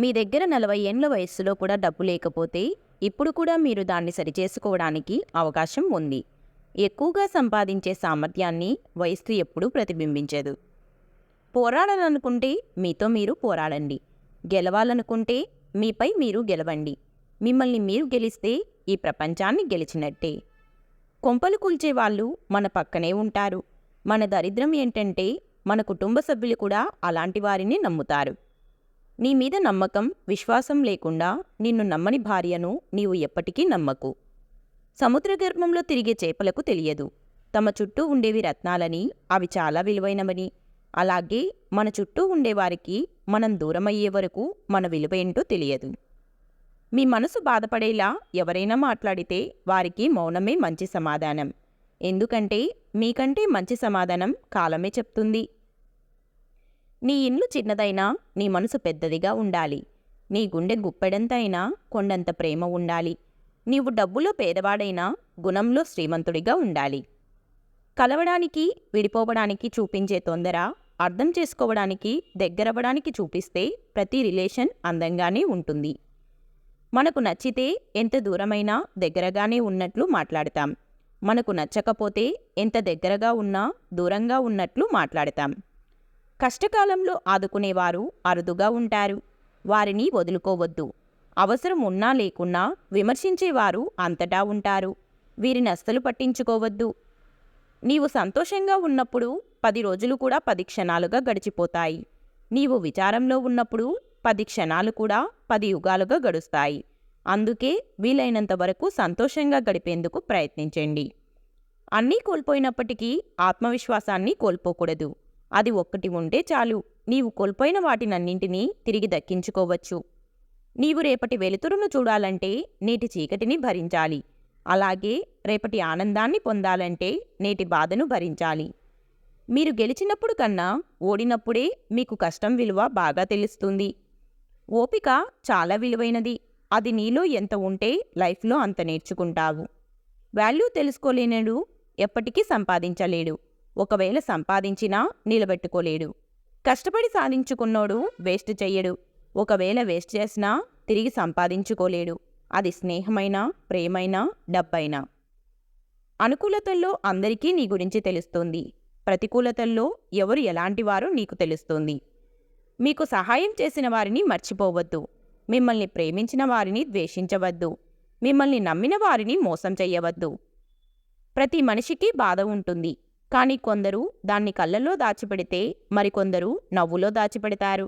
మీ దగ్గర 40 ఏండ్ల వయస్సులో కూడా డబ్బు లేకపోతే ఇప్పుడు కూడా మీరు దాన్ని సరిచేసుకోవడానికి అవకాశం ఉంది. ఎక్కువగా సంపాదించే సామర్థ్యాన్ని వయస్సు ఎప్పుడూ ప్రతిబింబించదు. పోరాడాలనుకుంటే మీతో మీరు పోరాడండి. గెలవాలనుకుంటే మీపై మీరు గెలవండి. మిమ్మల్ని మీరు గెలిస్తే ఈ ప్రపంచాన్ని గెలిచినట్టే. కొంపలు కూల్చేవాళ్ళు మన పక్కనే ఉంటారు. మన దరిద్రం ఏంటంటే మన కుటుంబ సభ్యులు కూడా అలాంటి వారిని నమ్ముతారు. నీ మీద నమ్మకం, విశ్వాసం లేకుండా నిన్ను నమ్మని భార్యను నీవు ఎప్పటికీ నమ్మకు. సముద్ర గర్భంలో తిరిగే చేపలకు తెలియదు తమ చుట్టూ ఉండేవి రత్నాలని, అవి చాలా విలువైనవని. అలాగే మన చుట్టూ ఉండేవారికి మనం దూరమయ్యే వరకు మన విలువ ఏంటో తెలియదు. మీ మనసు బాధపడేలా ఎవరైనా మాట్లాడితే వారికి మౌనమే మంచి సమాధానం. ఎందుకంటే మీకంటే మంచి సమాధానం కాలమే చెప్తుంది. నీ ఇల్లు చిన్నదైనా నీ మనసు పెద్దదిగా ఉండాలి. నీ గుండె గుప్పెడంత అయినా కొండంత ప్రేమ ఉండాలి. నీవు డబ్బులో పేదవాడైనా గుణంలో శ్రీమంతుడిగా ఉండాలి. కలవడానికి, విడిపోవడానికి చూపించే తొందర అర్థం చేసుకోవడానికి, దగ్గరవ్వడానికి చూపిస్తే ప్రతి రిలేషన్ అందంగానే ఉంటుంది. మనకు నచ్చితే ఎంత దూరమైనా దగ్గరగానే ఉన్నట్లు మాట్లాడతాం. మనకు నచ్చకపోతే ఎంత దగ్గరగా ఉన్నా దూరంగా ఉన్నట్లు మాట్లాడతాం. కష్టకాలంలో ఆదుకునేవారు అరుదుగా ఉంటారు. వారిని వదులుకోవద్దు. అవసరం ఉన్నా లేకున్నా విమర్శించేవారు అంతటా ఉంటారు. వీరిని అస్సలు పట్టించుకోవద్దు. నీవు సంతోషంగా ఉన్నప్పుడు 10 రోజులు కూడా 10 క్షణాలుగా గడిచిపోతాయి. నీవు విచారంలో ఉన్నప్పుడు 10 క్షణాలు కూడా 10 యుగాలుగా గడుస్తాయి. అందుకే వీలైనంత వరకు సంతోషంగా గడిపేందుకు ప్రయత్నించండి. అన్నీ కోల్పోయినప్పటికీ ఆత్మవిశ్వాసాన్ని కోల్పోకూడదు. అది ఒక్కటి ఉంటే చాలు. నీవు కోల్పోయిన వాటినన్నింటినీ తిరిగి దక్కించుకోవచ్చు. నీవు రేపటి వెలుతురును చూడాలంటే నేటి చీకటిని భరించాలి. అలాగే రేపటి ఆనందాన్ని పొందాలంటే నేటి బాధను భరించాలి. మీరు గెలిచినప్పుడు కన్నా ఓడినప్పుడే మీకు కష్టం విలువ బాగా తెలుస్తుంది. ఓపిక చాలా విలువైనది. అది నీలో ఎంత ఉంటే లైఫ్లో అంత నేర్చుకుంటావు. వాల్యూ తెలుసుకోలేనడు ఎప్పటికీ సంపాదించలేడు. ఒకవేళ సంపాదించినా నిలబెట్టుకోలేడు. కష్టపడి సాధించుకున్నోడు వేస్ట్ చెయ్యడు. ఒకవేళ వేస్ట్ చేసినా తిరిగి సంపాదించుకోలేడు. అది స్నేహమైనా, ప్రేమైనా, డబ్బైనా. అనుకూలతల్లో అందరికీ నీ గురించి తెలుస్తుంది. ప్రతికూలతల్లో ఎవరు ఎలాంటివారో నీకు తెలుస్తుంది. మీకు సహాయం చేసిన వారిని మర్చిపోవద్దు. మిమ్మల్ని ప్రేమించిన వారిని ద్వేషించవద్దు. మిమ్మల్ని నమ్మిన వారిని మోసం చెయ్యవద్దు. ప్రతి మనిషికి బాధ ఉంటుంది. కానీ కొందరు దాన్ని కళ్ళల్లో దాచిపెడితే మరికొందరు నవ్వులో దాచిపెడతారు.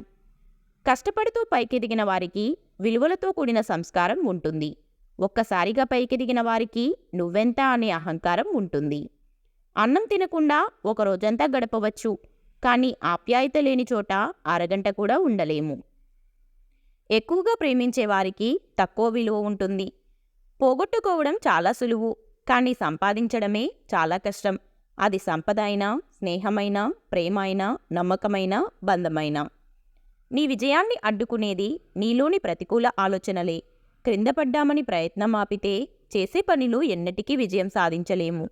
కష్టపడుతూ పైకెదిగిన వారికి విలువలతో కూడిన సంస్కారం ఉంటుంది. ఒక్కసారిగా పైకెదిగిన వారికి నువ్వెంత అనే అహంకారం ఉంటుంది. అన్నం తినకుండా ఒక రోజంతా గడపవచ్చు. కానీ ఆప్యాయత లేని చోట అరగంట కూడా ఉండలేము. ఎక్కువగా ప్రేమించే వారికి తక్కువ విలువ ఉంటుంది. పోగొట్టుకోవడం చాలా సులువు, కానీ సంపాదించడమే చాలా కష్టం. అది సంపద అయినా, స్నేహమైనా, ప్రేమ అయినా, నమ్మకమైన, బంధమైనా. నీ విజయాన్ని అడ్డుకునేది నీలోని ప్రతికూల ఆలోచనలే. క్రింద పడ్డామని ప్రయత్నం ఆపితే చేసే పనిలో ఎన్నటికీ విజయం సాధించలేము.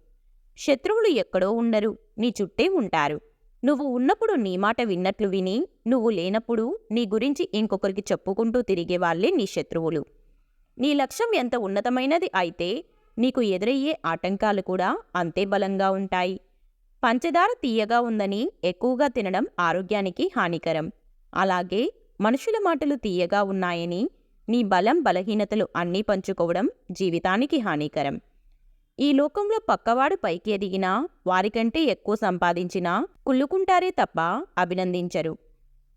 శత్రువులు ఎక్కడో ఉండరు, నీ చుట్టే ఉంటారు. నువ్వు ఉన్నప్పుడు నీ మాట విన్నట్లు విని, నువ్వు లేనప్పుడు నీ గురించి ఇంకొకరికి చెప్పుకుంటూ తిరిగే వాళ్ళే నీ శత్రువులు. నీ లక్ష్యం ఎంత ఉన్నతమైనది అయితే నీకు ఎదురయ్యే ఆటంకాలు కూడా అంతే బలంగా ఉంటాయి. పంచదార తీయగా ఉందని ఎక్కువగా తినడం ఆరోగ్యానికి హానికరం. అలాగే మనుషుల మాటలు తీయగా ఉన్నాయని నీ బలం, బలహీనతలు అన్నీ పంచుకోవడం జీవితానికి హానికరం. ఈ లోకంలో పక్కవాడు పైకి ఎదిగినా, వారికంటే ఎక్కువ సంపాదించినా కుళ్ళుకుంటారే తప్ప అభినందించరు.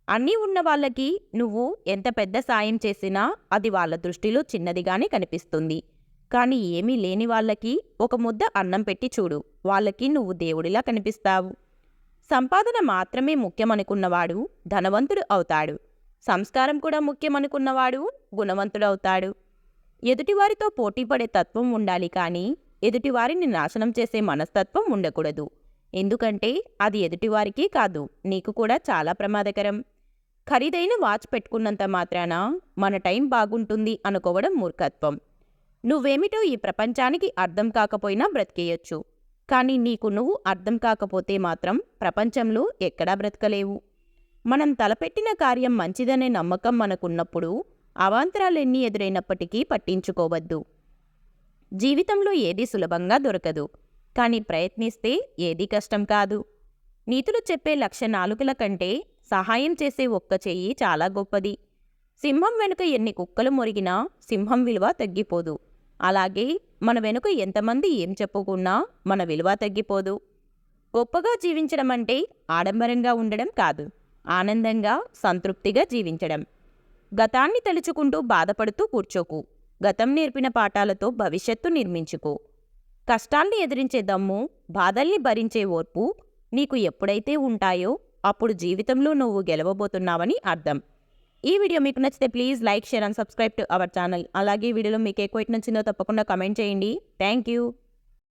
అన్నీ ఉన్న వాళ్ళకి నువ్వు ఎంత పెద్ద సాయం చేసినా అది వాళ్ళ దృష్టిలో చిన్నదిగానే కనిపిస్తుంది. కానీ ఏమీ లేని వాళ్ళకి ఒక ముద్ద అన్నం పెట్టి చూడు, వాళ్ళకి నువ్వు దేవుడిలా కనిపిస్తావు. సంపాదన మాత్రమే ముఖ్యమనుకున్నవాడు ధనవంతుడు అవుతాడు. సంస్కారం కూడా ముఖ్యమనుకున్నవాడు గుణవంతుడవుతాడు. ఎదుటివారితో పోటీపడే తత్వం ఉండాలి, కానీ ఎదుటివారిని నాశనం చేసే మనస్తత్వం ఉండకూడదు. ఎందుకంటే అది ఎదుటివారికి కాదు, నీకు కూడా చాలా ప్రమాదకరం. ఖరీదైన వాచ్ పెట్టుకున్నంత మాత్రాన మన టైం బాగుంటుంది అనుకోవడం మూర్ఖత్వం. నువ్వేమిటో ఈ ప్రపంచానికి అర్థం కాకపోయినా బ్రతికేయొచ్చు. కానీ నీకు నువ్వు అర్థం కాకపోతే మాత్రం ప్రపంచంలో ఎక్కడా బ్రతకలేవు. మనం తలపెట్టిన కార్యం మంచిదనే నమ్మకం మనకున్నప్పుడు అవాంతరాలెన్ని ఎదురైనప్పటికీ పట్టించుకోవద్దు. జీవితంలో ఏదీ సులభంగా దొరకదు, కానీ ప్రయత్నిస్తే ఏదీ కష్టం కాదు. నీతులు చెప్పే 1,00,000 నాలుకల కంటే సహాయం చేసే ఒక్క చెయ్యి చాలా గొప్పది. సింహం వెనుక ఎన్ని కుక్కలు మొరిగినా సింహం విలువ తగ్గిపోదు. అలాగే మన వెనుక ఎంతమంది ఏం చెప్పుకున్నా మన విలువ తగ్గిపోదు. గొప్పగా జీవించడం అంటే ఆడంబరంగా ఉండడం కాదు, ఆనందంగా సంతృప్తిగా జీవించడం. గతాన్ని తలుచుకుంటూ బాధపడుతూ కూర్చోకు. గతం నేర్పిన పాఠాలతో భవిష్యత్తు నిర్మించుకో. కష్టాల్ని ఎదిరించే దమ్ము, బాధల్ని భరించే ఓర్పు నీకు ఎప్పుడైతే ఉంటాయో అప్పుడు జీవితంలో నువ్వు గెలవబోతున్నావని అర్థం. ఈ వీడియో మీకు నచ్చితే please like, share and subscribe to our channel. అలాగే ఈ వీడియోలో మీకు ఏ క్వైట్ నచ్చిందో తప్పకుండా కమెంట్ చేయండి. Thank you.